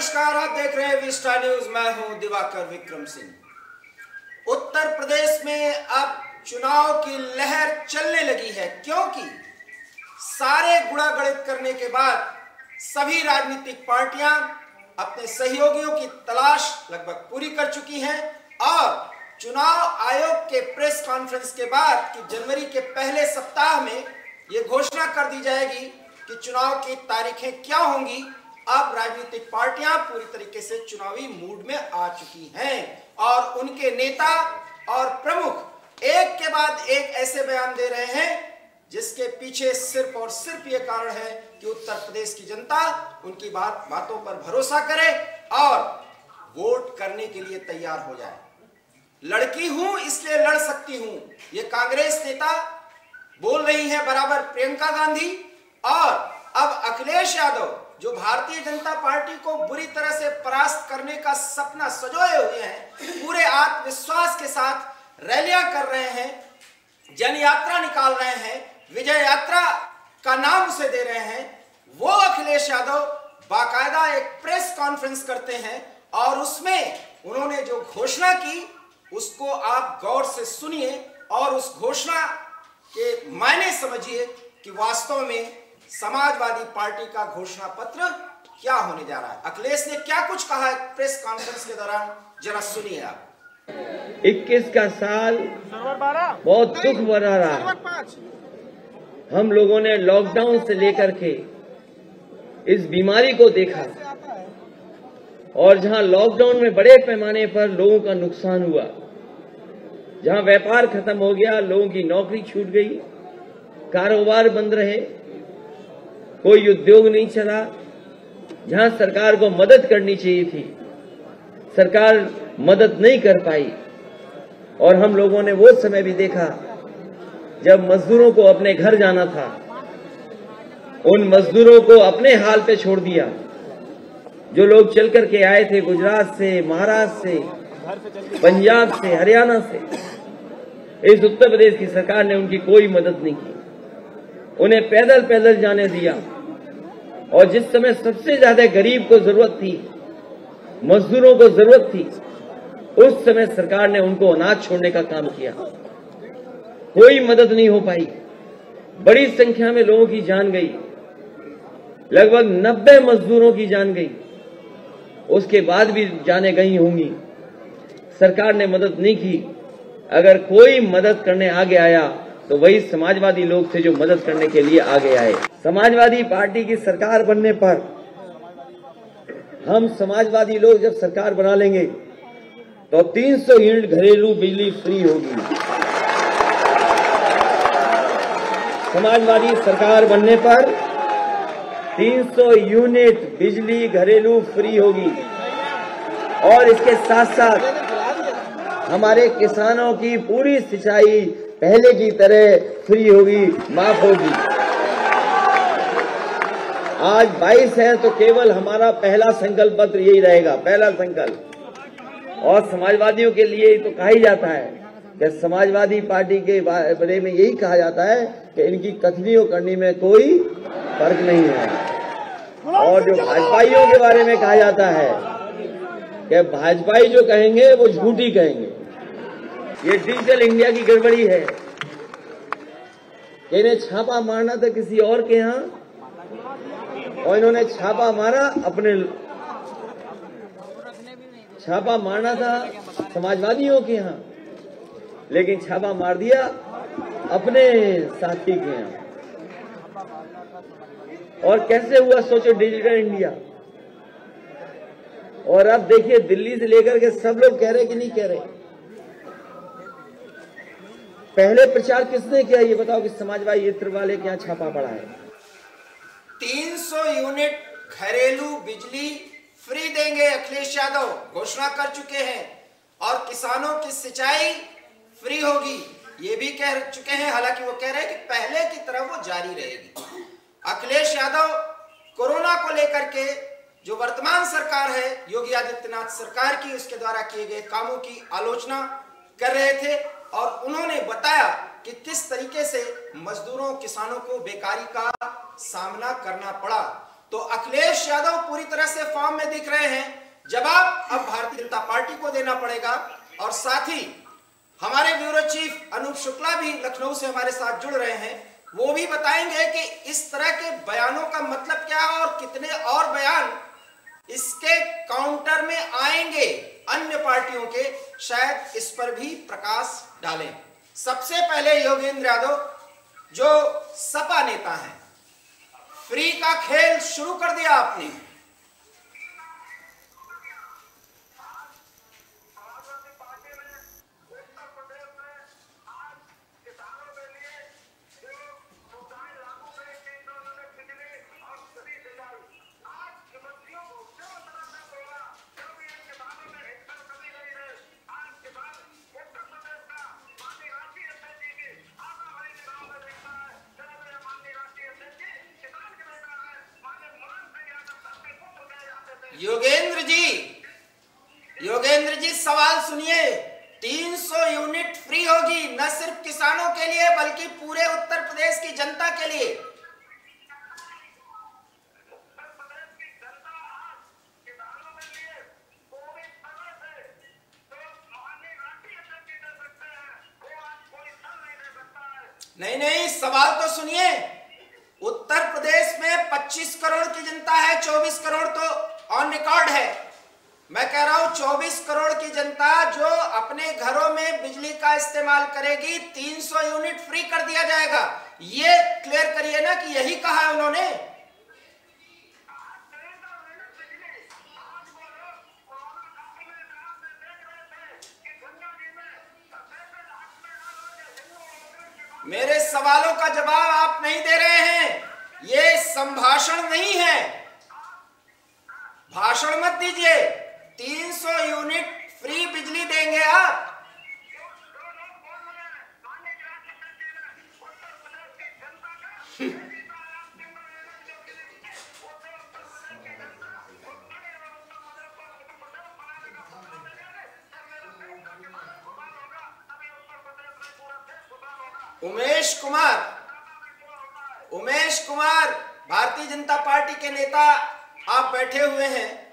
नमस्कार, आप देख रहे हैं विस्टा न्यूज। मैं हूं दिवाकर विक्रम सिंह। उत्तर प्रदेश में अब चुनाव की लहर चलने लगी है, क्योंकि सारे गुणागणित करने के बाद सभी राजनीतिक पार्टियां अपने सहयोगियों की तलाश लगभग पूरी कर चुकी हैं और चुनाव आयोग के प्रेस कॉन्फ्रेंस के बाद कि जनवरी के पहले सप्ताह में ये घोषणा कर दी जाएगी कि चुनाव की तारीखें क्या होंगी। अब राजनीतिक पार्टियां पूरी तरीके से चुनावी मूड में आ चुकी हैं और उनके नेता और प्रमुख एक के बाद एक ऐसे बयान दे रहे हैं जिसके पीछे सिर्फ और सिर्फ ये कारण है कि उत्तर प्रदेश की जनता उनकी बातों पर भरोसा करे और वोट करने के लिए तैयार हो जाए। लड़की हूं इसलिए लड़ सकती हूं, ये कांग्रेस नेता बोल रही है बराबर प्रियंका गांधी। और अब अखिलेश यादव जो भारतीय जनता पार्टी को बुरी तरह से परास्त करने का सपना सजोए हुए हैं, पूरे आत्मविश्वास के साथ रैलियां कर रहे हैं, जन यात्रा निकाल रहे हैं, विजय यात्रा का नाम उसे दे रहे हैं। वो अखिलेश यादव बाकायदा एक प्रेस कॉन्फ्रेंस करते हैं और उसमें उन्होंने जो घोषणा की उसको आप गौर से सुनिए और उस घोषणा के मायने समझिए कि वास्तव में समाजवादी पार्टी का घोषणा पत्र क्या होने जा रहा है। अखिलेश ने क्या कुछ कहा है प्रेस कॉन्फ्रेंस के दौरान, जरा सुनिए आप। 21 का साल बहुत दुख भरा रहा। हम लोगों ने लॉकडाउन से लेकर के इस बीमारी को देखा और जहां लॉकडाउन में बड़े पैमाने पर लोगों का नुकसान हुआ, जहां व्यापार खत्म हो गया, लोगों की नौकरी छूट गई, कारोबार बंद रहे, कोई उद्योग नहीं चला, जहां सरकार को मदद करनी चाहिए थी सरकार मदद नहीं कर पाई। और हम लोगों ने वो समय भी देखा जब मजदूरों को अपने घर जाना था, उन मजदूरों को अपने हाल पे छोड़ दिया। जो लोग चल करके आए थे गुजरात से, महाराष्ट्र से, पंजाब से, हरियाणा से, इस उत्तर प्रदेश की सरकार ने उनकी कोई मदद नहीं की, उन्हें पैदल पैदल जाने दिया। और जिस समय सबसे ज्यादा गरीब को जरूरत थी, मजदूरों को जरूरत थी, उस समय सरकार ने उनको अनाज छोड़ने का काम किया। कोई मदद नहीं हो पाई, बड़ी संख्या में लोगों की जान गई, लगभग 90 मजदूरों की जान गई। उसके बाद भी जाने गई होंगी, सरकार ने मदद नहीं की। अगर कोई मदद करने आगे आया तो वही समाजवादी लोग थे जो मदद करने के लिए आगे आए। समाजवादी पार्टी की सरकार बनने पर हम समाजवादी लोग जब सरकार बना लेंगे तो 300 यूनिट घरेलू बिजली फ्री होगी। समाजवादी सरकार बनने पर 300 यूनिट बिजली घरेलू फ्री होगी और इसके साथ साथ हमारे किसानों की पूरी सिंचाई पहले की तरह फ्री होगी, माफ होगी। आज 22 है तो केवल हमारा पहला संकल्प पत्र यही रहेगा, पहला संकल्प। और समाजवादियों के लिए तो कहा ही जाता है कि समाजवादी पार्टी के बारे में यही कहा जाता है कि इनकी कथनी और करनी में कोई फर्क नहीं है। और जो भाजपाइयों के बारे में कहा जाता है कि भाजपाई जो कहेंगे वो झूठी कहेंगे। ये डिजिटल इंडिया की गड़बड़ी है। इन्हें छापा मारना था किसी और के यहाँ और इन्होंने छापा मारा छापा मारना था समाजवादियों के यहाँ, लेकिन छापा मार दिया अपने साथी के यहाँ। और कैसे हुआ सोचो डिजिटल इंडिया। और अब देखिए दिल्ली से लेकर के सब लोग कह रहे कि नहीं कह रहे। पहले प्रचार किसने किया ये बताओ कि समाजवादी इत्र वाले के यहाँ छापा पड़ा है। 300 यूनिट घरेलू बिजली फ्री देंगे अखिलेश यादव घोषणा कर चुके हैं और किसानों की सिंचाई फ्री होगी ये भी कह चुके हैं। हालांकि वो कह रहे हैं कि पहले की तरह वो जारी रहेगी। अखिलेश यादव कोरोना को लेकर के जो वर्तमान सरकार है योगी आदित्यनाथ सरकार की, उसके द्वारा किए गए कामों की आलोचना कर रहे थे और उन्होंने बताया कि किस तरीके से मजदूरों किसानों को बेकारी का सामना करना पड़ा। तो अखिलेश यादव पूरी तरह से फॉर्म में दिख रहे हैं। जवाब अब भारतीय जनता पार्टी को देना पड़ेगा। और साथ ही हमारे ब्यूरो चीफ अनूप शुक्ला भी लखनऊ से हमारे साथ जुड़ रहे हैं, वो भी बताएंगे कि इस तरह के बयानों का मतलब क्या है और कितने और बयान इसके काउंटर में आएंगे अन्य पार्टियों के, शायद इस पर भी प्रकाश डालें। सबसे पहले योगेंद्र यादव जो सपा नेता हैं, फ्री का खेल शुरू कर दिया आपने। योगेंद्र जी सवाल सुनिए। 300 यूनिट फ्री होगी न सिर्फ किसानों के लिए बल्कि पूरे उत्तर प्रदेश की जनता के लिए। नहीं, सवाल तो सुनिए। उत्तर प्रदेश में 25 करोड़ की जनता है, 24 करोड़ तो ऑन रिकॉर्ड है। मैं कह रहा हूं 24 करोड़ की जनता जो अपने घरों में बिजली का इस्तेमाल करेगी, 300 यूनिट फ्री कर दिया जाएगा। ये क्लियर करिए ना कि यही कहा है उन्होंने। मेरे सवालों का जवाब आप नहीं दे रहे हैं। ये संभाषण नहीं है, भाषण मत दीजिए। 300 यूनिट फ्री बिजली देंगे आप। उमेश कुमार भारतीय जनता पार्टी के नेता आप बैठे हुए हैं।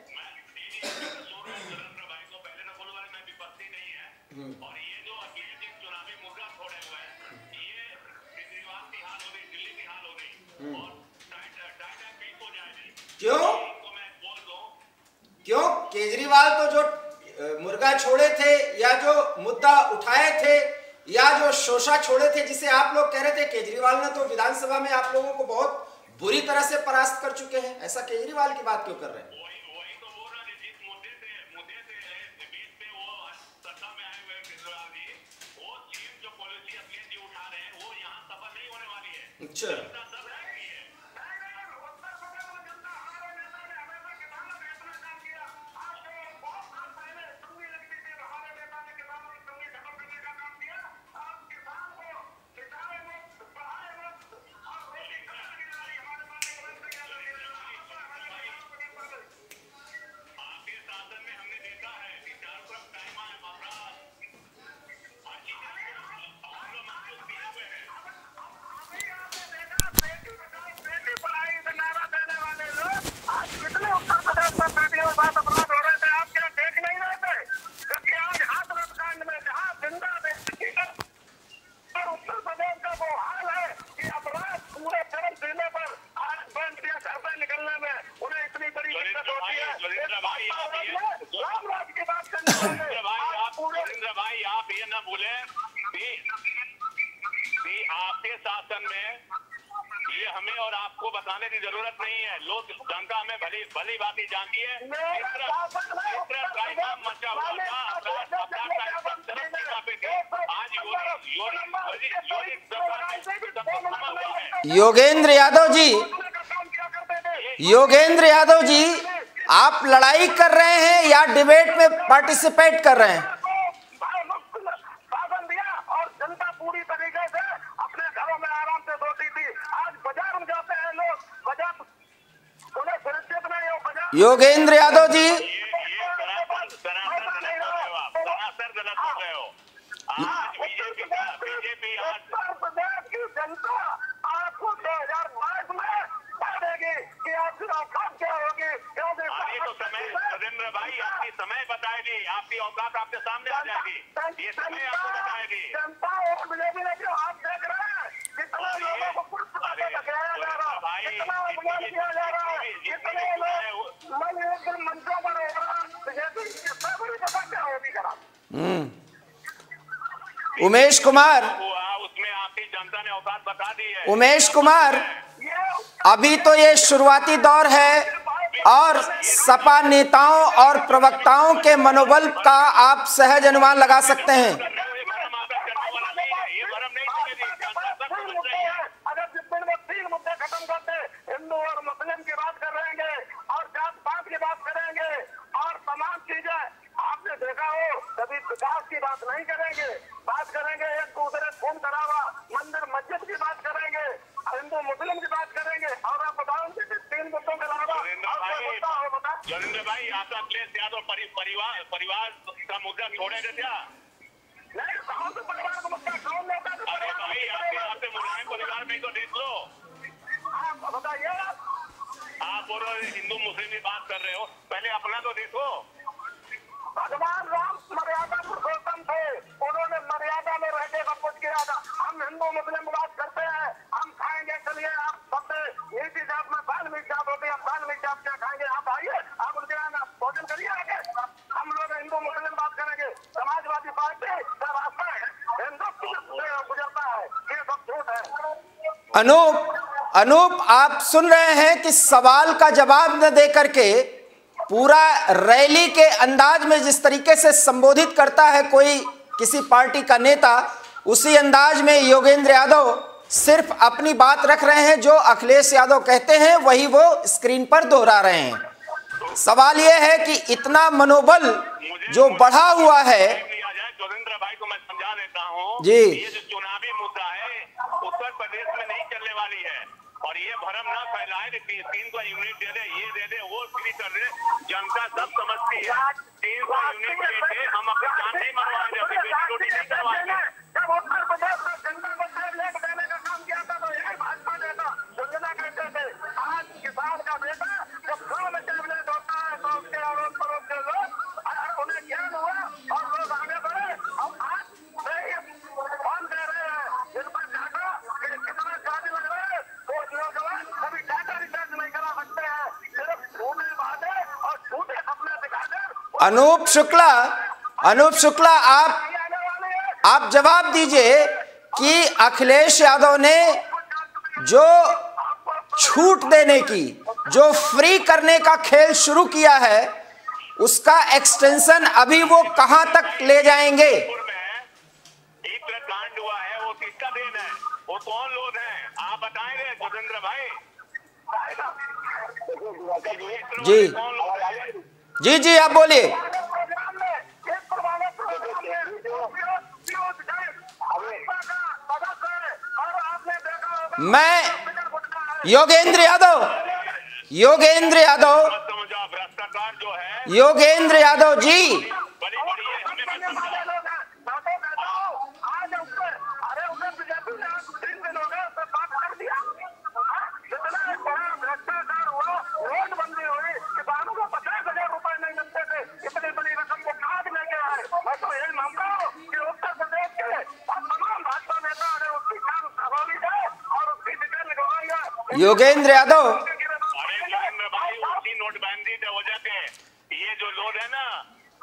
और ये जो अखिलेश जी चुनावी मुद्दा छोड़े हुए हैं, ये केजरीवाल की हाल हो गई, दिल्ली की हाल हो गई और टाटा कहीं को जाए नहीं। क्यों? तो मैं बोल दूं, क्यों? केजरीवाल तो जो मुर्गा छोड़े थे या जो मुद्दा उठाए थे या जो शोषा छोड़े थे, जिसे आप लोग कह रहे थे, केजरीवाल ने तो विधानसभा में आप लोगों को बहुत बुरी तरह से परास्त कर चुके हैं। ऐसा केजरीवाल की बात क्यों कर रहे हैं? अच्छा, आपके शासन में ये हमें और आपको बताने की जरूरत नहीं है। लोग जनता हमें भली बात ही जानती है। योगेंद्र यादव जी, आप लड़ाई कर रहे हैं या डिबेट में पार्टिसिपेट कर रहे हैं? योगेंद्र यादव जी, बीजेपी उत्तर प्रदेश की जनता आपको 2022 में बताएगी कि आप चुनाव आपके सामने आ जाएगी, ये समय आपको बताएगी। जनता और बीजेपी ने जो आप देख रहे हैं, कितने लोगों को पुलिस लगाया जा रहा है, कितना अपमान किया जा रहा है, कितने लोग मंचों पर होगा, बीजेपी कितना बड़ी समस्या होगी खराब। उमेश कुमार, उसमें आपकी जनता ने औकात बता दी है। उमेश कुमार, अभी तो ये शुरुआती दौर है और सपा नेताओं और प्रवक्ताओं के मनोबल का आप सहज अनुमान लगा सकते हैं। अगर जिस दिन वो 3 मुद्दे खत्म करते, हिंदू और मुस्लिम की बात करेंगे और जात पात की बात करेंगे और तमाम चीजें आपने देखा हो, कभी विकास की बात नहीं करेंगे, बात करेंगे एक दूसरे खून खराबा, मंदिर मस्जिद की बात करेंगे, हिंदू मुस्लिम की बात करेंगे। और आप बताओ 3 मुद्दों के अलावा जोगिंद्र भाई, आपका अखिलेश यादव परिवार का मुद्दा छोड़ेंगे क्या? नहीं, कौन से परिवार का मुद्दा, कौन नेता का अरे भाई, आपके मुलायम परिवार में तो देख लो। आप बताइए, आप बोल रहे हिंदू मुस्लिम की बात कर रहे हो, पहले अपना तो देखो। भगवान राम मर्यादा पुरुषोत्तम थे, उन्होंने मर्यादा में रहने का कुछ किया था। हम हिंदू मुस्लिम बात करते हैं, हम खाएंगे, चलिए आप सबसे नीति जात में बाल मीट जात होती है, आप बाल मीट जात क्या खाएंगे, आप आइए, आप उनके यहाँ भोजन करिए आगे। हम लोग हिंदू मुस्लिम बात करेंगे, समाजवादी पार्टी का रास्ता है, हिंदू गुजरता है, ये सब झूठ है। अनूप, आप सुन रहे हैं कि सवाल का जवाब न दे करके पूरा रैली के अंदाज में जिस तरीके से संबोधित करता है कोई किसी पार्टी का नेता, उसी अंदाज में योगेंद्र यादव सिर्फ अपनी बात रख रहे हैं। जो अखिलेश यादव कहते हैं वही वो स्क्रीन पर दोहरा रहे हैं। सवाल यह है कि इतना मनोबल जो बढ़ा हुआ है। जोगिंद्र भाई को मैं समझा देता हूँ जी, ये जो चुनावी मुद्दा है उत्तर प्रदेश में नहीं चलने वाली है, और ये भरम ना फैलाए कि 300 यूनिट दे दे, ये दे दे, वो फ्री कर दे। जनता सब समझती है 300 यूनिट दे, हम अपनी जान नहीं मरवाएंगे, अपनी बेटी रोटी नहीं करवाएंगे। जब उत्तर प्रदेश में जनता को टैबलेट देने का काम किया था तो यही भाजपा नेता योजना कहते थे। आज किसान का बेटा जब गाँव में टैबलेट होता है तो उसके अड़ोस पड़ोस के लोग उन्हें ज्ञान हुआ और लोग आगे बढ़े। और आज कौन दे रहे हैं जिन पर डाटा कितना चार्ज लग रहा है, वो नौजवान कभी डाटा रिचार्ज नहीं करा सकते हैं, सिर्फ झूठे वादे और झूठे सपने दिखाकर। अनूप शुक्ला, आप जवाब दीजिए कि अखिलेश यादव ने जो छूट देने की, जो फ्री करने का खेल शुरू किया है, उसका एक्सटेंशन अभी वो कहां तक ले जाएंगे? एक कांड हुआ है, वो किसका देन है, वो कौन लोग हैं, आप बताएंगे जोगिंद्र भाई? जी, आप बोलिए। मैं योगेंद्र यादव जी, योगेंद्र यादव, नोटबंदी की वजह से ये जो लोग है ना,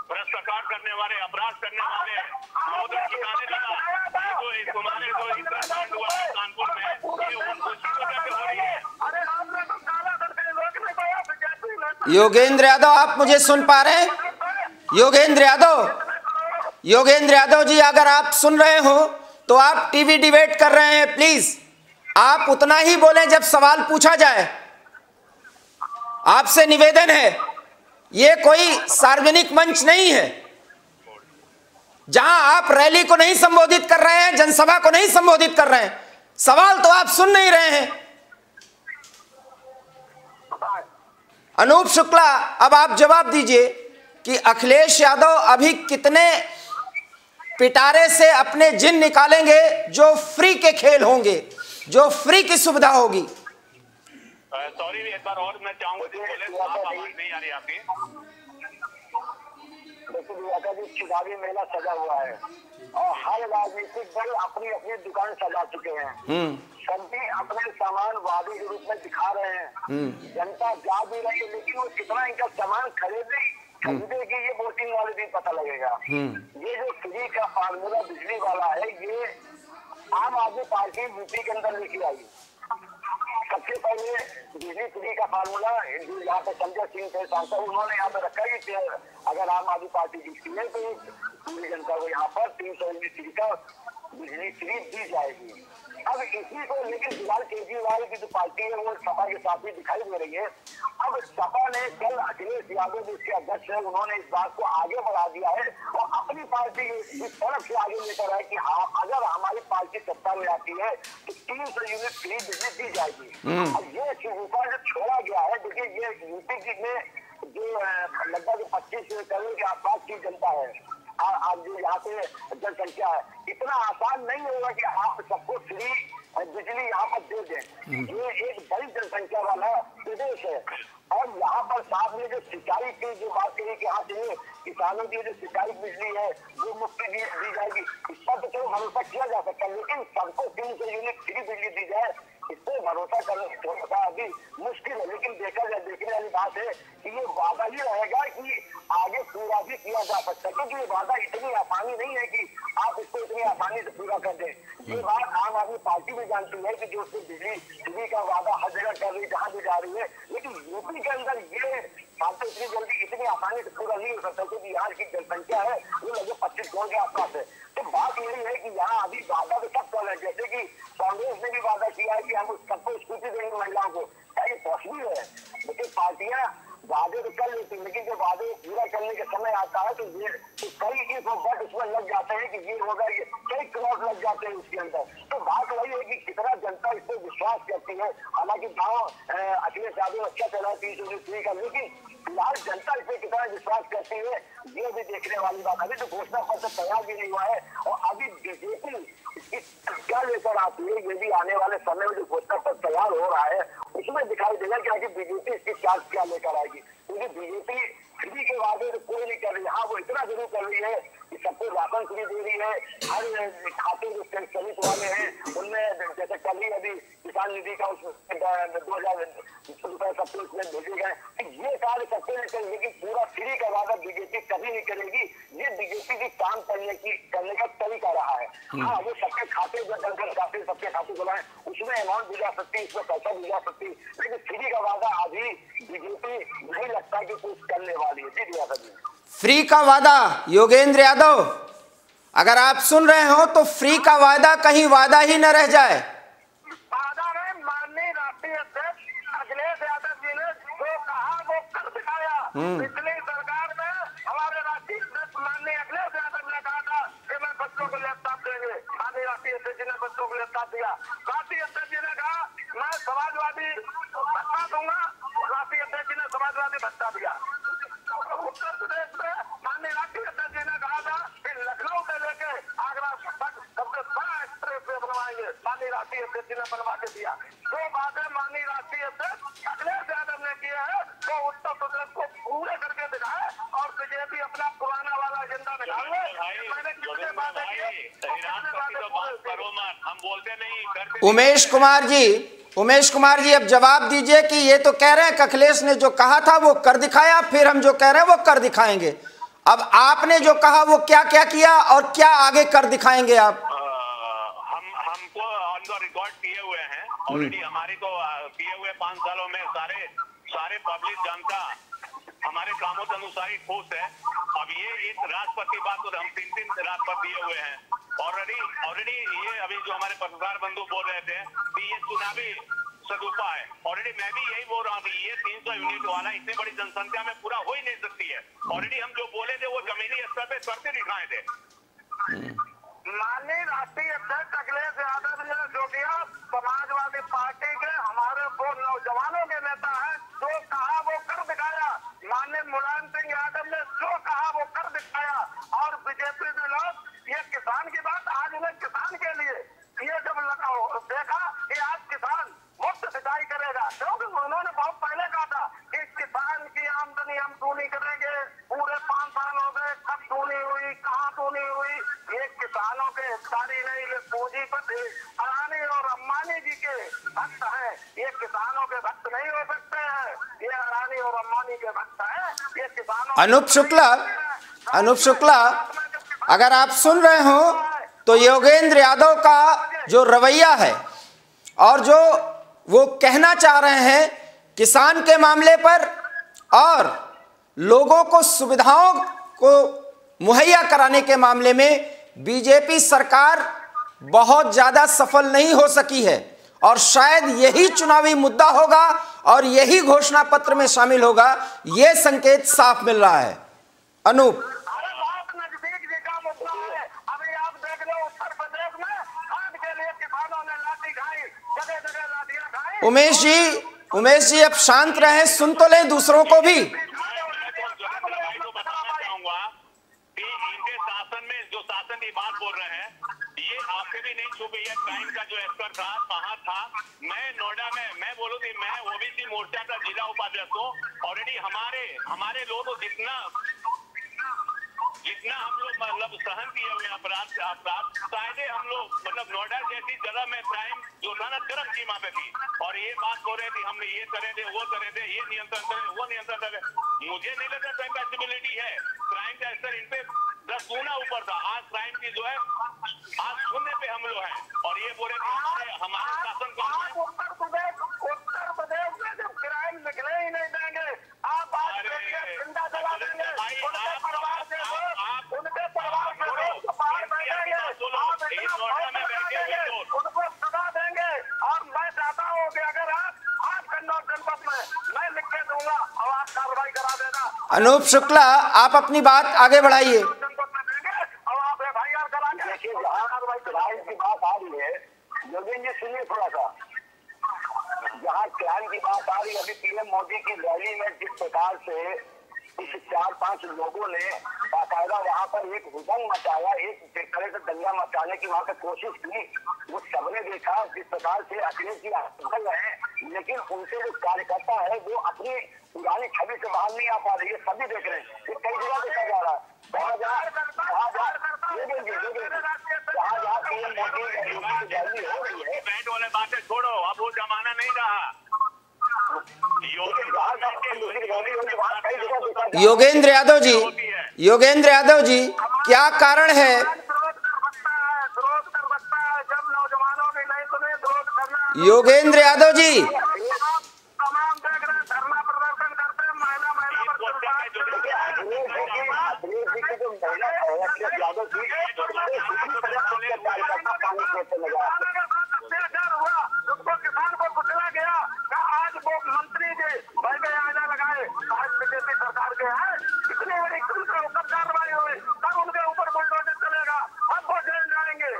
भ्रष्टाचार करने वाले, अपराध करने वाले, ठिकाने लगा। कानपुर में ये हो रही है। योगेंद्र यादव, आप मुझे सुन पा रहे हैं? योगेंद्र यादव जी, अगर आप सुन रहे हो तो आप टीवी डिबेट कर रहे हैं, प्लीज आप उतना ही बोलें जब सवाल पूछा जाए। आपसे निवेदन है, ये कोई सार्वजनिक मंच नहीं है जहां आप रैली को नहीं संबोधित कर रहे हैं, जनसभा को नहीं संबोधित कर रहे हैं। सवाल तो आप सुन नहीं रहे हैं। अनूप शुक्ला, अब आप जवाब दीजिए कि अखिलेश यादव अभी कितने पिटारे से अपने जिन निकालेंगे जो फ्री के खेल होंगे, जो फ्री की सुविधा होगी। सॉरी, एक बार और मैं चाहूंगा, आवाज नहीं आ रही आपकी। दिवाकर जी, चुनावी मेला सजा हुआ है और हर राजनीतिक दल अपनी अपनी दुकान सजा चुके हैं। सभी अपने सामान वादे के रूप में दिखा रहे हैं। जनता जा भी रही है, लेकिन वो कितना इनका सामान खरीदेगी ये वोटिंग वाले दिन पता लगेगा। ये जो फ्री का फार्मूला बिजली वाला है, ये आम आदमी पार्टी यूपी के अंदर लेके आई। सबसे पहले बिजली फ्री का फार्मूला यहाँ पे संजय सिंह थे सांसद, उन्होंने यहाँ पे रखा ही थे, अगर आम आदमी पार्टी जीतती है तो पूरी जनता को यहाँ पर 300 यूनिट फ्री का बिजली फ्री दी जाएगी। अब इसी को लेकर फिलहाल केजरीवाल की जो पार्टी है वो सपा के साथ ही दिखाई दे रही है। अब सपा ने कल अखिलेश यादव जिसके अध्यक्ष है, उन्होंने इस बात को आगे बढ़ा दिया है और अपनी पार्टी इस तरफ से आगे लेकर आए कि हाँ, अगर हमारी पार्टी सत्ता में आती है तो 300 यूनिट फ्री बिजली दी जाएगी। अब ये शिवूपा जो छोड़ा गया है, देखिए ये यूपी में जो लगभग 25 करोड़ के आसपास की जनता है, आप जो यहाँ पे जनसंख्या है, इतना आसान नहीं होगा कि आप सबको फ्री बिजली यहाँ पर दे दें। ये एक बड़ी जनसंख्या वाला प्रदेश है और यहाँ पर साथ में जो सिंचाई की जो बात करी कि हाँ चलिए किसानों की जो सिंचाई बिजली है वो मुफ्त दी जाएगी, इस पर तो चलो भरोसा किया जा सकता है, लेकिन सबको 300 यूनिट फ्री बिजली दी जाए इस पर भरोसा करना थोड़ा सा अभी मुश्किल है। लेकिन देखने वाली बात है कि ये वादा ही रहेगा कि आगे पूरा भी किया जा सकता है, क्योंकि ये वादा इतनी आसानी नहीं है कि आप इसको इतनी आसानी से पूरा कर दें। ये बात आम आदमी पार्टी भी जानती है कि जो उसको बिजली फ्री का वादा हर जगह कर रही है, जहाँ भी जा रही है, लेकिन यूपी के अंदर ये बात तो इतनी जल्दी इतनी आसानी से पूरा नहीं हो सकता, क्योंकि यहाँ की जनसंख्या है वो लगभग 25 करोड़ के आसपास है। तो बात यही है कि यहाँ अभी वादा तो सब चल रहा है, जैसे कि कांग्रेस ने भी वादा किया है कि हम सबको स्कूटी देंगे महिलाओं को, क्या ये पॉसिबल है? लेकिन पार्टियां वादे तो कर लेती है, लेकिन जब वादे पूरा करने का समय आता है तो ये तो कई इस वक्त उसमें लग जाते हैं कि ये होगा, ये कई क्रॉस लग जाते हैं उसके अंदर। तो बात वही है कि कितना जनता इस पर विश्वास करती है। हालांकि गाँव अखिलेश यादव अच्छा चला 300 यूनिट फ्री का, लेकिन फिलहाल जनता इस पर कितना विश्वास करती है ये भी देखने वाली बात। अभी तो घोषणा पत्र तैयार भी नहीं हुआ है और अभी बीजेपी इसकी क्या लेकर आती है ये भी आने वाले समय में जो घोषणा पत्र तैयार हो रहा है उसमें दिखाई देगा कि बीजेपी इसकी चार्ज क्या लेकर आएगी। क्योंकि बीजेपी फ्री के वादे तो कोई नहीं कर रही, हाँ वो इतना जरूर कर रही है कि सबको राशन फ्री दे रही है, हर खाते जो चलित वाले हैं उनमें जैसे कल ही अभी किसान निधि का उसमें 2000 रुपए सबको उसमें भेजे गए, ये कार्य सबसे नहीं करें, लेकिन पूरा फ्री का वादा बीजेपी कभी नहीं करेगी। ये बीजेपी की काम करने का तरीका रहा है। हाँ वो सबके खाते सबके खाते खुलाए, उसमें अमाउंट दी जा सकती है, उसमें पैसा दी जा सकती है, लेकिन फ्री का वादा अभी बीजेपी नहीं लगता कि कुछ करने वाली है। जी फ्री का वादा योगेंद्र यादव, अगर आप सुन रहे हो तो फ्री का वादा कहीं वादा ही न रह जाए। वादा में माननीय राष्ट्रीय अध्यक्ष अखिलेश यादव जी ने जो कहा वो कर दिखाया। पिछली सरकार में हमारे राष्ट्रीय अध्यक्ष माननीय अखिलेश यादव ने कहा था कि मैं बच्चों को लैपटॉप देंगे, माननीय राष्ट्रीय अध्यक्ष जी ने बच्चों को लैपटॉप दिया। राष्ट्रीय अध्यक्ष जी ने कहा मैं समाजवादी भत्ता दूंगा, राष्ट्रीय अध्यक्ष जी ने समाजवादी भत्ता दिया। उत्तर प्रदेश में माननीय राष्ट्रीय अध्यक्ष जी ने कहा था कि लखनऊ से लेके आगरा तक सबसे बड़ा एक्सप्रेस वे बनवाएंगे, माननीय राष्ट्रीय अध्यक्ष जी ने बनवा के दिया। जो बातें माननीय राष्ट्रीय अध्यक्ष अखिलेश यादव ने किए हैं वो उत्तर प्रदेश को पूरे करके दिखाए और बीजेपी अपना पुराना वाला एजेंडा निकाल ले। मैंने कितने बातें की, हम बोलते नहीं करते। उमेश कुमार जी अब जवाब दीजिए कि ये तो कह रहे हैं कि अखिलेश ने जो कहा था वो कर दिखाया, फिर हम जो कह रहे हैं वो कर दिखाएंगे। अब आपने जो कहा वो क्या क्या किया और क्या आगे कर दिखाएंगे आप? हमको ऑन द रिकॉर्ड किए हुए हैं ऑलरेडी, हमारी तो किए हुए 5 सालों में सारे पब्लिक जनता हमारे कामों के अनुसार ही खुश है। अब ये एक राष्ट्रपति बात तो हम 3 राष्ट्रपति दिए हुए हैं ऑलरेडी। ये अभी जो हमारे पत्रकार बंधु बोल रहे थे कि ये चुनावी सदुपा है, ऑलरेडी मैं भी यही बोल रहा हूँ कि ये 300 यूनिट वाला इतनी बड़ी जनसंख्या में पूरा हो ही नहीं सकती है। ऑलरेडी हम जो बोले थे वो जमीनी स्तर पे करते दिखाए थे। माननीय राष्ट्रीय अध्यक्ष अखिलेश यादव ने जो किया, समाजवादी पार्टी के हमारे वो नौजवानों के नेता हैं, जो कहा वो कर दिखाया। माननीय मुलायम सिंह यादव ने जो कहा वो कर दिखाया और बीजेपी के लोग ये किसान की बात आज उन्हें किसान के लिए ये जब देखा कि आज किसान मुफ्त सिंचाई करेगा, क्योंकि उन्होंने बहुत पहले कहा था कि किसान की आमदनी हम दूनी करेंगे, पूरे 5 साल हो गए, कब मोदी अडानी और अंबानी जी के भक्त हैं, ये किसानों के भक्त नहीं हो सकते हैं। ये अडानी और अंबानी के भक्त हैं, ये किसानों। अनूप शुक्ला, अगर आप सुन रहे हो तो योगेंद्र यादव का जो रवैया है और जो वो कहना चाह रहे हैं किसान के मामले पर और लोगों को सुविधाओं को मुहैया कराने के मामले में बीजेपी सरकार बहुत ज्यादा सफल नहीं हो सकी है और शायद यही चुनावी मुद्दा होगा और यही घोषणा पत्र में शामिल होगा, यह संकेत साफ मिल रहा है। अनूप, अरे बहुत नजदीक जी का मुद्दा है। अभी आप देख लो उत्तर प्रदेश में खाद के लिए किसानों ने लाठी खाई, जगह जगह लाठियां खाई। उमेश जी अब शांत रहे, सुन तो ले दूसरों को भी। शासन की बात बोल रहे हैं, ये आपसे भी नहीं छुपी है। क्राइम का जो एक्सपर्ट था वहां था, मैं नोएडा में, मैं बोलूं कि मैं ओबीसी मोर्चा का जिला उपाध्यक्ष हूँ। ऑलरेडी हमारे लोग तो जितना हम लोग मतलब सहन किए हुए अपराध शायद हम लोग मतलब नोएडा जैसी जगह में क्राइम जो था ना चरम सीमा पे थी, और ये बात हो रहे थे हमने ये करे थे वो करे थे, ये नियंत्रण करे वो नियंत्रण करे। मुझे नहीं लगता क्राइम का एसिबिलिटी है, क्राइम का स्तर इन पे 10 गुना ऊपर था। आज क्राइम की जो है आज शून्य पे हम लोग हैं, और ये बोले हमारे शासन को उत्तर प्रदेश में जब क्राइम निकले ही नहीं देंगे, आप जिंदा जला देंगे, उनके परिवार के लोग उनको बाहर बैठेंगे, उनको सजा देंगे। और मैं चाहता हूँ कि अगर आप कन्नौज जनपद में मैं लिख के दूंगा और आप कार्रवाई करा देना। अनूप शुक्ला, आप अपनी बात आगे बढ़ाइए। देखिए, जहाँ क्राइम की बात आ रही है, योगेंद्र जी सुनिए थोड़ा सा, जहाँ क्राइम की बात आ रही है, अभी पीएम मोदी की रैली में जिस प्रकार से कुछ 4-5 लोगों ने बाकायदा वहाँ पर एक हुजंग मचाया, एक तरह से दंगा मचाने की वहाँ पर कोशिश की, वो सबने देखा जिस प्रकार से अखिलेश जी असफल है, लेकिन उनके जो कार्यकर्ता है वो अपनी पुरानी छवि से बाहर नहीं आ पा रही है, सभी देख रहे हैं। ये कई जगह देखा जा रहा है, जहाँ पीएम मोदी की रैली हो रही है, बैंड वाले बातें छोड़ो, अब वो जमाना नहीं रहा। योगेंद्र यादव जी, क्या कारण है? योगेंद्र यादव जी, तमाम देख रहे धरना प्रदर्शन करते हैं, महिला अत्याचार हुआ, उसको किसान को कुचला गया। आज वो मंत्री जी बैठे आजा लगाए, बीजेपी सरकार के हैं, इतनी बड़ी कार्रवाई हुई, तब उनके ऊपर बुलडोजर चलेगा, अब वो जेल जाएंगे।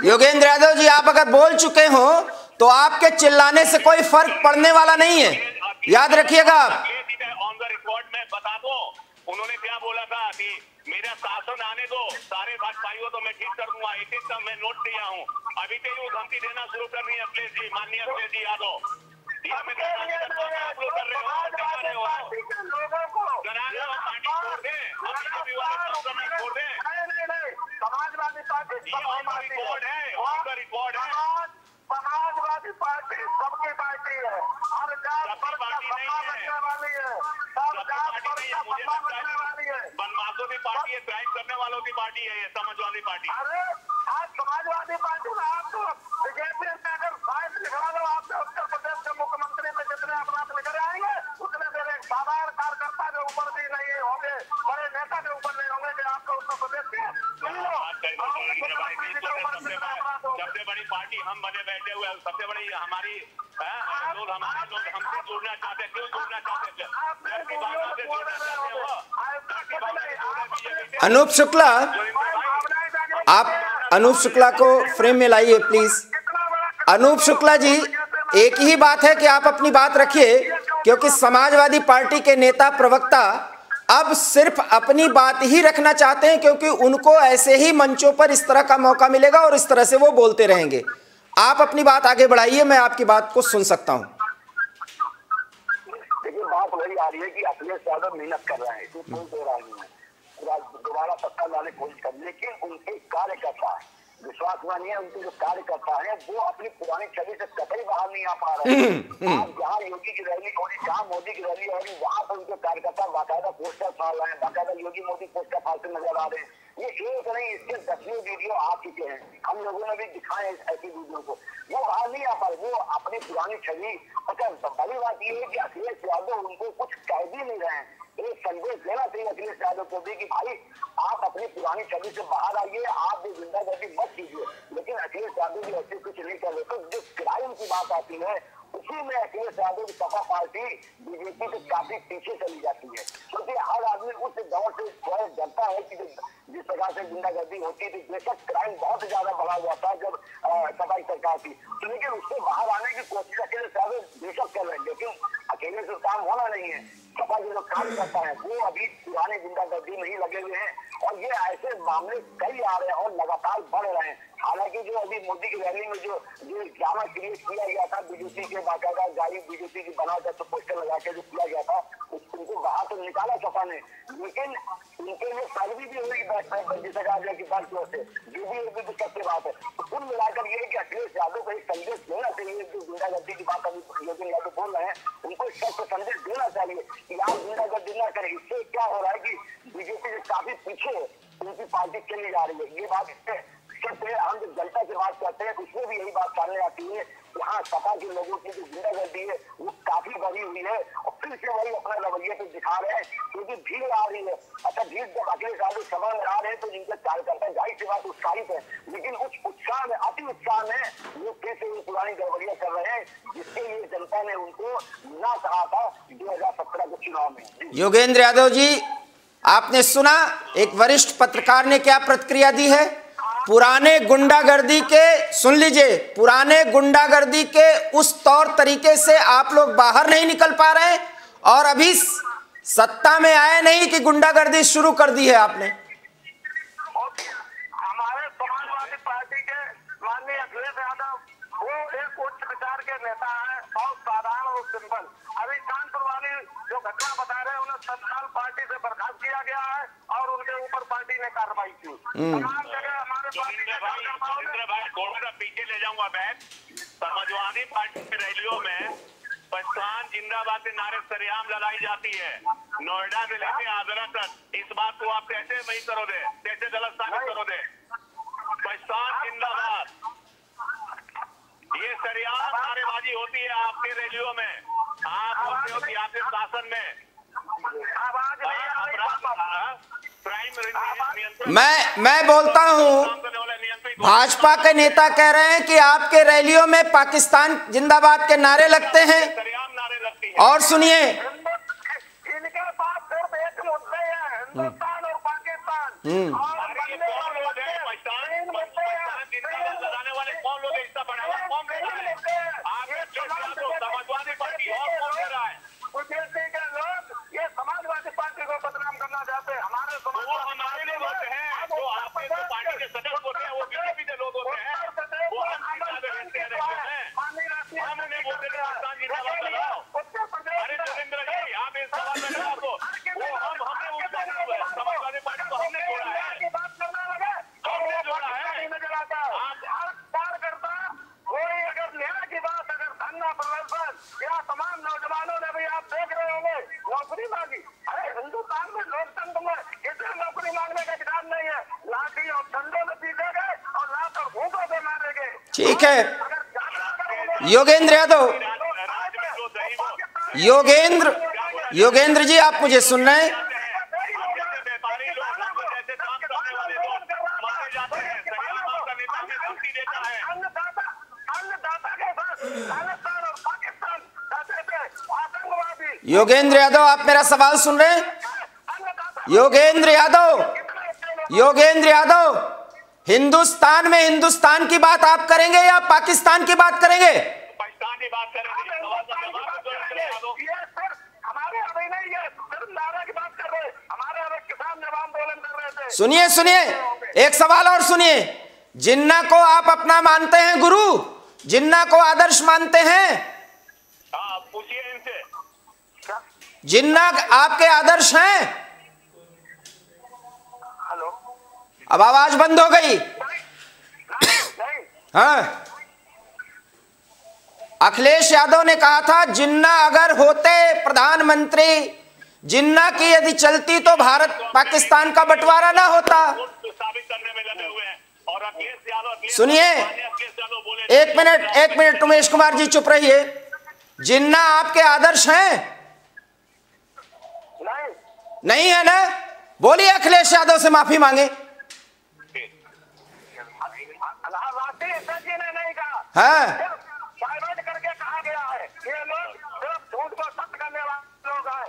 योगेंद्र यादव जी, आप अगर बोल चुके हो तो आपके चिल्लाने से कोई फर्क पड़ने वाला नहीं है, याद रखिएगा आप। ऑन द रिकॉर्ड में बता दो उन्होंने क्या बोला था कि मेरा शासन आने दो, सारे भाजपाइयों तो मैं ठीक कर दूंगा, एक एक का मैं नोट दिया हूँ। अभी तो वो धमकी देना शुरू कर रही है अखिलेश जी, माननीय अखिलेश जी यादव। आप लोग कर रहे हो, लोगों को छोड़ दे, छोड़ दे। समाजवादी पार्टी रिकॉर्ड है, रिकॉर्ड है। समाजवादी पार्टी सबकी पार्टी है, हर जात पर पार्टी नहीं है, सब जात पर बनने वाली है, बदमाशों की पार्टी है, क्राइम करने वालों की पार्टी है ये समाजवादी पार्टी। अरे आज समाजवादी पार्टी में आप तो बीजेपी में अगर साइंस लिखवा दो, आप उत्तर प्रदेश के मुख्यमंत्री में जितने अपराध लेकर आएंगे उतने देर एक साधारण कार्यकर्ता के ऊपर भी नहीं होंगे, बड़े नेता के ऊपर नहीं होंगे कि आपको उत्तर प्रदेश के सबसे बड़ी पार्टी हम बने बैठे हुए, सबसे बड़ी हमारी लोग हमसे जुड़ना चाहते, क्यों जुड़ना चाहते? अनूप शुक्ला, आप अनूप शुक्ला को फ्रेम में लाइए प्लीज। अनूप शुक्ला जी, एक ही बात है कि आप अपनी बात रखिए, क्योंकि समाजवादी पार्टी के नेता प्रवक्ता अब सिर्फ अपनी बात ही रखना चाहते हैं, क्योंकि उनको ऐसे ही मंचों पर इस तरह का मौका मिलेगा और इस तरह से वो बोलते रहेंगे। आप अपनी बात आगे बढ़ाइए, मैं आपकी बात को सुन सकता हूं। देखिए, बात वही आ रही है कि अखिलेश यादव मेहनत कर रहे हैं, कोई दो राय नहीं है, दोबारा सत्ता लाने की कोशिश कर, लेकिन उनके कार्यकर्ता विश्वास मानिए उनके जो कार्यकर्ता है वो अपनी पुरानी छवि से कतई बाहर नहीं आ पा रहे हैं। आप जहाँ योगी की रैली हो रही, जहाँ मोदी की रैली हो रही, वहाँ पर उनके कार्यकर्ता बाकायदा पोस्टर फाड़ रहे हैं, बाकायदा योगी मोदी पोस्टर फाड़ते नजर आ रहे हैं। ये एक नहीं, इसके 10वें वीडियो आ चुके हैं, हम लोगों ने भी दिखाए ऐसी वीडियो को। वो बाहर नहीं आ पा रहे, वो अपनी पुरानी छवि। अच्छा, बड़ी बात ये है कि अखिलेश यादव उनको कुछ कह भी नहीं रहे हैं। एक संदेश देना चाहिए अखिलेश यादव को भी कि भाई आप अपनी पुरानी छवि से बाहर आइए, आप भी गुंडागर्दी मत कीजिए। लेकिन अखिलेश यादव भी ऐसे कुछ नहीं कर रहे। तो जो क्राइम की बात आती है उसी में अखिलेश यादव की सपा पार्टी बीजेपी से काफी पीछे चली जाती है, क्योंकि हर आदमी उस दौर से डरता है कि जिस प्रकार से गुंडागर्दी होती थी, बेशक क्राइम बहुत ज्यादा बढ़ा हुआ था जब सपा की सरकार थी, लेकिन उससे बाहर आने की कोशिश अखिलेश यादव बेशक कर रहे हैं। लेकिन अकेले से काम होना नहीं है। सपा जो लोग कार्य करता है वो अभी पुराने गुंडागर्दी में ही लगे हुए हैं और ये ऐसे मामले कई आ रहे हैं और लगातार बढ़ रहे हैं। हालांकि जो अभी मोदी की रैली में जो ड्रामा क्रिएट किया गया था, बीजेपी के बाकायदा गाड़ी बीजेपी की बनाकर तो पोस्टर लगा के जो किया गया था, उनको बाहर तो निकाला सपा ने, लेकिन उनके लिए सर्वी भी हुई की बात से, जो भी एक दिक्कत की बात है। तो कुल मिलाकर ये है कि अखिलेश यादव को एक संदेश देना चाहिए। जो गुंडागर्दी की बात अभी योगी यादव बोल रहे हैं, उनको इस तरह संदेश देना चाहिए कि आप गुंडागर्दी ना करें। इससे क्या हो रहा है कि बीजेपी से काफी पीछे उनकी पार्टी चली जा रही है। ये बात सत्य, हम जब जनता से बात करते हैं उसमें भी यही बात सामने आती है कि हाँ, सपा के लोगों की जो गुंडागर्दी है वो काफी बढ़ी हुई है और फिर से वही अपना रवैये पे दिखा रहे हैं, क्योंकि भीड़ आ रही है। अच्छा, भीड़ जब अखिलेश यादव सभा में आ रहे हैं तो जिनके कार्यकर्ता जाहिर सी बात उत्साहित है, लेकिन उस उत्साह में, अति उत्साह में वो फिर से पुरानी गड़बड़ियां कर रहे हैं, जिसके लिए जनता ने उनको ना कहा था 2017 के चुनाव में। योगेंद्र यादव जी, आपने सुना एक वरिष्ठ पत्रकार ने क्या प्रतिक्रिया दी है। पुराने गुंडागर्दी के, सुन लीजिए, पुराने गुंडागर्दी के उस तौर तरीके से आप लोग बाहर नहीं निकल पा रहे और अभी सत्ता में आए नहीं कि गुंडागर्दी शुरू कर दी है आपने। हमारे समाजवादी पार्टी के माननीय अखिलेश यादव वो एक उच्च विचार के नेता है, बहुत साधारण और सिंपल। अभी कानपुर वाली जो घटना बता रहे हैं, उन्हें तत्काल पार्टी से बर्खास्त किया गया है और उनके ऊपर पार्टी ने कार्रवाई की। तमाम जगह हमारे भाई थोड़ा सा पीछे ले जाऊंगा मैं। समाजवादी पार्टी की रैलियों में पाकिस्तान जिंदाबाद के नारे सरेआम लगाई जाती है, नोएडा से लेकर आगरा तक। इस बात को आप कैसे वही करोगे, कैसे गलत साबित करोगे? पाकिस्तान जिंदाबाद, ये सरेआम नारेबाजी होती है आपके रैलियों में। आप होते हो कि आपके शासन में मैं बोलता हूं, भाजपा के नेता कह रहे हैं कि आपके रैलियों में पाकिस्तान जिंदाबाद के नारे लगते हैं। और सुनिए, इनके पास सिर्फ एक मुद्दे हैं, हिंदुस्तान और पाकिस्तान। लगाने वाले कौन लोग हिस्सा बना हुआ, कौन कर रहा है? समाजवादी पार्टी और कौन कर रहा है? के लोग ये समाजवादी पार्टी को बदनाम करना चाहते हैं। हमारे हमारे लोग होते हैं जो आपके जो पार्टी के सदस्य होते हैं, वो बीजेपी के लोग होते हैं, वो हम उन्हें बोलते हैं पाकिस्तान जिंदाबाद लगाओ। अरे नरेंद्र जी, आप इस सवाल में लगाओ तो वो हमने उस समाजवादी पार्टी को हमने जोड़ा है, हमने जोड़ा है। कोई अगर न्याय की बात, अगर धरना प्रदर्शन या तमाम नौजवानों ने भी आप देख रहे होंगे नौकरी मांगी। अरे हिंदुस्तान में लोकतंत्र में किसी नौकरी मांगने का अधिकार नहीं है। लाठी और डंडों में पीटे गए और लाकर भूखों से मारे गए। ठीक है योगेंद्र यादव, योगेंद्र जी, आप मुझे सुन रहे हैं? योगेंद्र यादव, आप मेरा सवाल सुन रहे हैं? योगेंद्र यादव, हिंदुस्तान में हिंदुस्तान की बात आप करेंगे या पाकिस्तान की बात करेंगे? पाकिस्तान की बात करेंगे। सुनिए, एक सवाल और सुनिए। जिन्ना को आप अपना मानते हैं गुरु, जिन्ना को आदर्श मानते हैं? पूछिए इनसे। जिन्ना आपके आदर्श हैं? हेलो, अब आवाज बंद हो गई। हाँ, अखिलेश यादव ने कहा था जिन्ना अगर होते प्रधानमंत्री, जिन्ना की यदि चलती तो भारत पाकिस्तान का बंटवारा ना होता। साबित करने में लगे हुए हैं। और अखिलेश यादव, सुनिए, एक मिनट उमेश कुमार जी चुप रहिए। जिन्ना आपके आदर्श हैं? नहीं है ना? बोलिए अखिलेश यादव से माफी मांगे। नहीं कहा, हाँ, करके कहा गया है ये लोग सिर्फ झूठ को सत्य करने वाले लोग हैं।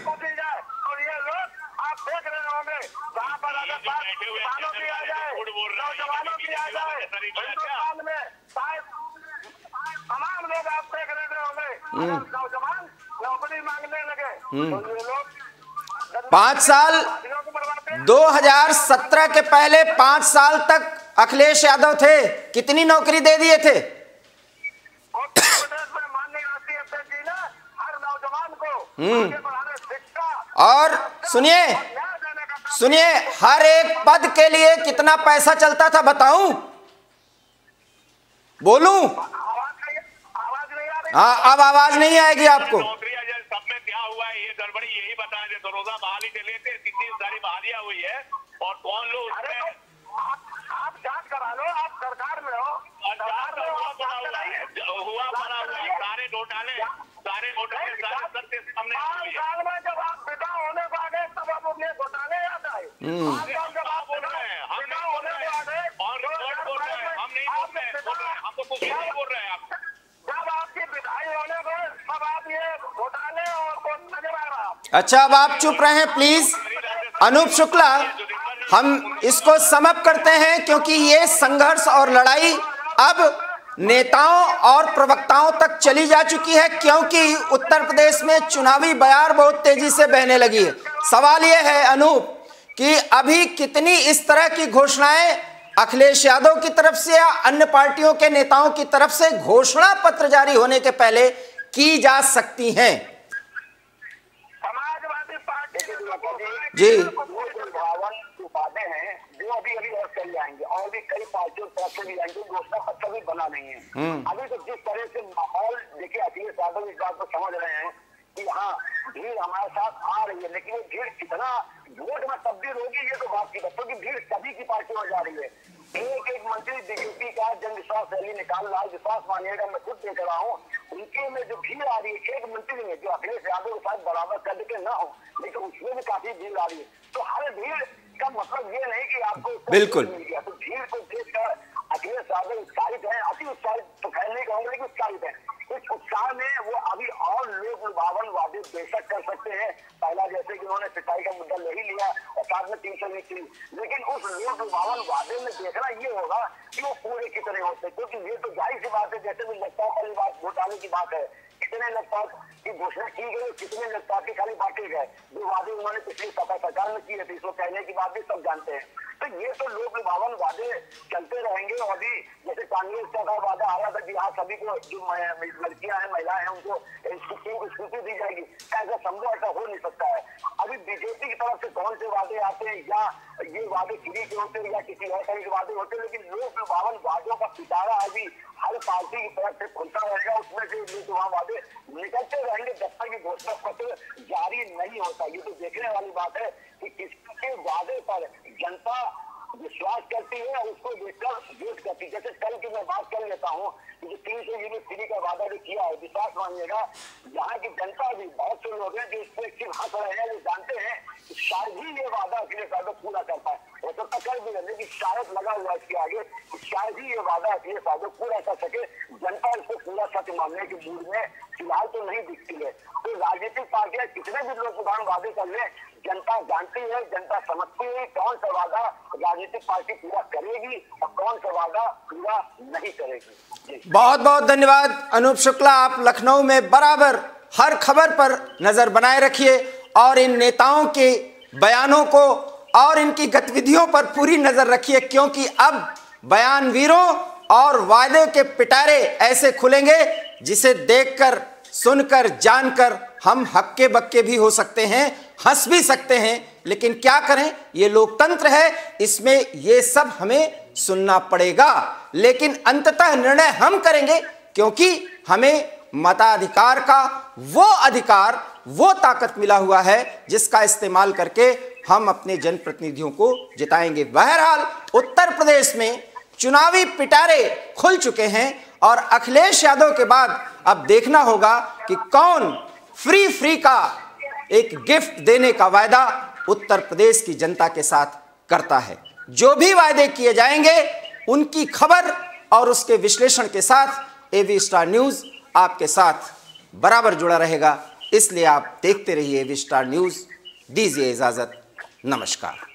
पूछी जाए और ये लोग आप देख रहे होंगे जहाँ पर अगर बात किसानों की आ जाए, नौजवानों की आ जाए, हिंदुस्तान में शायद तमाम लोग आप देख रहे होंगे नौजवान नौकरी मांगने लगे तो ये लोग 5 साल 2017 के पहले 5 साल तक अखिलेश यादव थे, कितनी नौकरी दे दिए थे? हर नौजवान को और सुनिए हर एक पद के लिए कितना पैसा चलता था बताऊं? बोलूं? आवाज नहीं आ रही। हाँ, अब आवाज नहीं आएगी आपको। नौकरियां सब में क्या हुआ है ये गड़बड़ी यही बता दे। रोजा बहाली के लेते कितनी सारी बहालियां हुई है और कौन लोग उसमें आप जांच करा लो, आप सरकार में हो, हुआ बना हुआ है। सारे घोटाले सारे सत्य सामने आ गए। साल में जब आप पिता होने को आ गए तब आप अपने घोटाले याद आए। जब आप बोल रहे हैं हम पिता होने को आ गए और रिकॉर्ड बोल रहे हैं, हम नहीं बोल रहे हैं, हम तो कुछ नहीं बोल रहे हैं। आप जब आपकी विधाई होने को तब आप ये घोटाले और नजर आ रहा। अच्छा, अब आप चुप रहे प्लीज। अनूप शुक्ला, हम इसको समअप करते हैं क्योंकि ये संघर्ष और लड़ाई अब नेताओं और प्रवक्ताओं तक चली जा चुकी है, क्योंकि उत्तर प्रदेश में चुनावी बयार बहुत तेजी से बहने लगी है। सवाल यह है अनूप कि अभी कितनी इस तरह की घोषणाएं अखिलेश यादव की तरफ से या अन्य पार्टियों के नेताओं की तरफ से घोषणा पत्र जारी होने के पहले की जा सकती हैं? समाजवादी पार्टी जी, जो बातें हैं वो अभी और चल जाएंगे और भी कई पार्टियों तरफ से भी आएंगे, घोषणा पत्र भी बना नहीं है। अभी तो जिस तरह से माहौल देखिए, अखिलेश यादव इस बात को समझ रहे हैं कि हाँ भीड़ हमारे साथ आ रही है, लेकिन ये भीड़ कितना वोट में तब्दील होगी ये तो बात की बात, क्योंकि भीड़ सभी की पार्टी में जा रही है। एक मंत्री बीजेपी का जन विश्वास रैली निकाल रहा है, विश्वास मानिएगा मैं खुद देख रहा हूँ, उनके में जो भीड़ आ रही है, एक मंत्री में जो अखिलेश यादव के साथ बराबर कर के ना हो, लेकिन उसमें भी काफी भीड़ आ रही है। तो हर भीड़ का मतलब ये नहीं कि आपको बिल्कुल मिल गया, तो भीड़ को देखकर अखिलेश यादव उत्साहित है, अति उत्साहित तो कहने नहीं कहूंगा लेकिन उत्साहित है। इस उत्साह में वो अभी और लोग लुभावन वादे बेशक कर सकते हैं, पहला जैसे कि उन्होंने सिंचाई का मुद्दा ले ही लिया और साथ में 320, लेकिन उस लोग लुभावन वादे में देखना ये होगा कि वो पूरे कितने होते, क्योंकि ये तो जाहिर सी बात है, जैसे भी लगता वाली बात घोटाले की बात है, कितने लगता की घोषणा की गई, कितने लगता की खाली बांटे गए, जो वादे उन्होंने पिछली सपा सरकार में किए थे, इसको कहने की बात भी सब जानते हैं। तो ये तो लोक लुभावन वादे चलते रहेंगे। और अभी जैसे कांग्रेस का वादा आ रहा था कि आज सभी को जो लड़कियां हैं, महिलाएं हैं, उनको स्कूटी दी जाएगी, ऐसा संभव ऐसा हो नहीं सकता है। अभी बीजेपी की तरफ से कौन से वादे आते हैं, या ये वादे फ्री के होते हैं या किसी और तरह के वादे होते हैं, लेकिन लोक लुभावन वादों का पिटारा अभी हर पार्टी की तरफ से खुलता रहेगा, उसमें से लोक लुभावन वादे निकलते रहेंगे जब तक कि घोषणा पत्र जारी नहीं होता। ये तो देखने वाली बात है कि किसके वादे पर जनता विश्वास करती है और उसको देखकर वोट करती है। जैसे कल की मैं बात कर लेता हूँ, जो 300 यूनिट फ्री का वादा जो किया है, विश्वास मानिएगा यहाँ की जनता भी बहुत से लोग हैं जो इस पर सिर्फ हंस रहे हैं, वो जानते हैं कि शायद ही ये वादा अखिलेश यादव पूरा करता है, वो तो कर भी है, लेकिन शायद लगा हुआ इसके आगे कि शायद ही ये वादा अखिलेश यादव पूरा कर सके। जनता इसको पूरा सच मानने के मूड में फिलहाल तो नहीं दिखती है। तो राजनीतिक पार्टियां कितने भी लोग वादे कर ले, जनता जानती है, जनता समझती है कौन सा वादा राजनीतिक पार्टी पूरा करेगी और कौन सा वादा पूरा नहीं करेगी। बहुत बहुत धन्यवाद अनूप शुक्ला, आप लखनऊ में बराबर हर खबर पर नजर बनाए रखिए और इन नेताओं के बयानों को और इनकी गतिविधियों पर पूरी नजर रखिए, क्योंकि अब बयानवीरों और वादे के पिटारे ऐसे खुलेंगे जिसे देखकर, सुनकर, जानकर हम हक्के बक्के भी हो सकते हैं, हंस भी सकते हैं, लेकिन क्या करें, ये लोकतंत्र है, इसमें ये सब हमें सुनना पड़ेगा, लेकिन अंततः निर्णय हम करेंगे, क्योंकि हमें मताधिकार का वो अधिकार, वो ताकत मिला हुआ है जिसका इस्तेमाल करके हम अपने जनप्रतिनिधियों को जिताएंगे। बहरहाल उत्तर प्रदेश में चुनावी पिटारे खुल चुके हैं और अखिलेश यादव के बाद अब देखना होगा कि कौन फ्री का एक गिफ्ट देने का वायदा उत्तर प्रदेश की जनता के साथ करता है। जो भी वायदे किए जाएंगे उनकी खबर और उसके विश्लेषण के साथ एवी स्टार न्यूज आपके साथ बराबर जुड़ा रहेगा। इसलिए आप देखते रहिए एवी स्टार न्यूज। दीजिए इजाजत, नमस्कार।